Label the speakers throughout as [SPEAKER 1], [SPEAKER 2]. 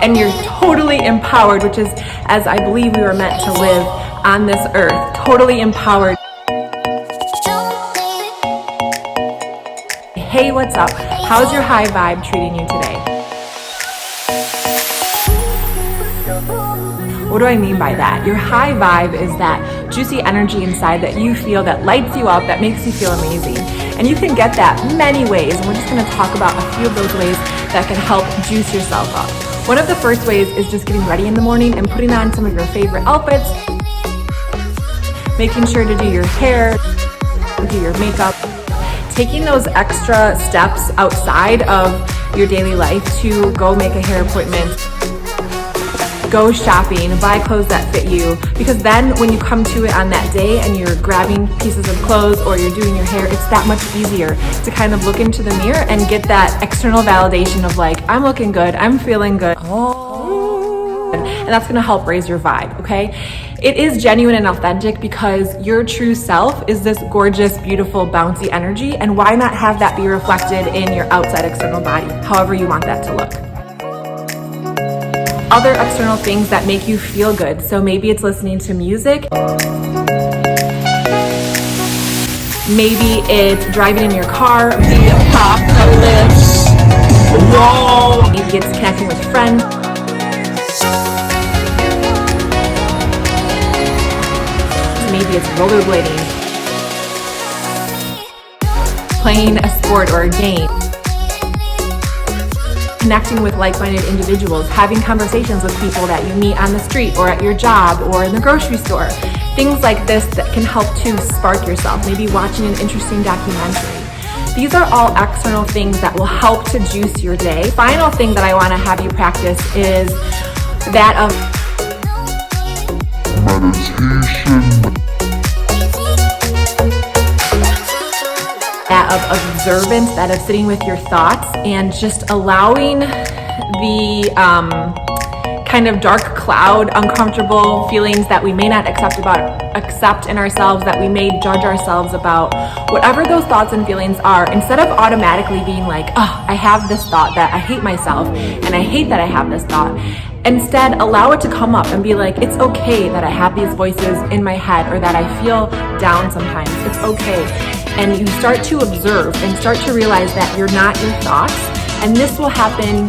[SPEAKER 1] and you're totally empowered, which is as I believe we were meant to live on this earth, totally empowered. Hey, what's up? How's your high vibe treating you today? What do I mean by that? Your high vibe is that juicy energy inside that you feel, that lights you up, that makes you feel amazing. And you can get that many ways, and we're just going to talk about a few of those ways that can help juice yourself up. One of the first ways is just getting ready in the morning and putting on some of your favorite outfits, making sure to do your hair, do your makeup, taking those extra steps outside of your daily life to go make a hair appointment, go shopping, buy clothes that fit you, because then when you come to it on that day and you're grabbing pieces of clothes or you're doing your hair, it's that much easier to kind of look into the mirror and get that external validation of like, I'm looking good, I'm feeling good. And that's gonna help raise your vibe, okay? It is genuine and authentic because your true self is this gorgeous, beautiful, bouncy energy, and why not have that be reflected in your outside external body, however you want that to look. Other external things that make you feel good. So maybe it's listening to music. Maybe it's driving in your car. Maybe it's connecting with friends. Maybe it's rollerblading, playing a sport or a game, connecting with like-minded individuals, having conversations with people that you meet on the street or at your job or in the grocery store. Things like this that can help to spark yourself, maybe watching an interesting documentary. These are all external things that will help to juice your day. Final thing that I want to have you practice is that of meditation. That of observance, that of sitting with your thoughts and just allowing the kind of dark cloud, uncomfortable feelings that we may not accept in ourselves, that we may judge ourselves about, whatever those thoughts and feelings are, instead of automatically being like, oh, I have this thought that I hate myself and I hate that I have this thought. Instead, allow it to come up and be like, it's okay that I have these voices in my head or that I feel down sometimes. It's okay. And you start to observe and start to realize that you're not your thoughts. And this will happen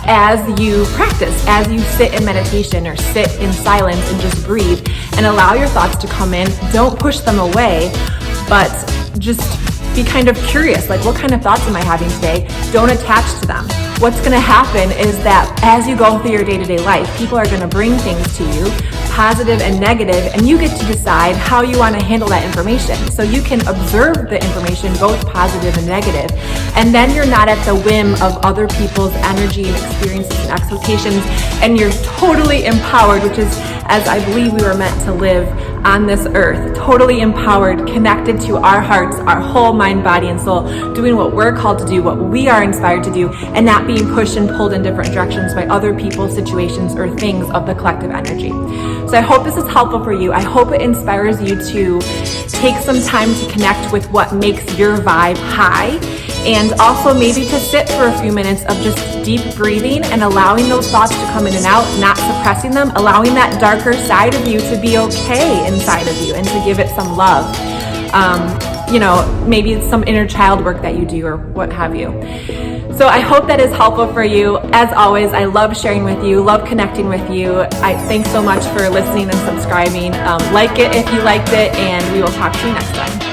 [SPEAKER 1] as you practice, as you sit in meditation or sit in silence and just breathe and allow your thoughts to come in. Don't push them away, but just be kind of curious, like what kind of thoughts am I having today? Don't attach to them. What's gonna happen is that as you go through your day-to-day life, people are gonna bring things to you, positive and negative, and you get to decide how you wanna handle that information. So you can observe the information, both positive and negative, and then you're not at the whim of other people's energy and experiences and expectations, and you're totally empowered, which is as I believe we were meant to live on this earth, totally empowered, connected to our hearts, our whole mind, body, and soul, doing what we're called to do, what we are inspired to do, and not being pushed and pulled in different directions by other people, situations, or things of the collective energy. So I hope this is helpful for you. I hope it inspires you to take some time to connect with what makes your vibe high, and also maybe to sit for a few minutes of just deep breathing and allowing those thoughts to come in and out, not suppressing them, allowing that darker side of you to be okay inside of you and to give it some love. Maybe it's some inner child work that you do or what have you. So I hope that is helpful for you. As always, I love sharing with you, love connecting with you. Thanks so much for listening and subscribing. Like it if you liked it, and we will talk to you next time.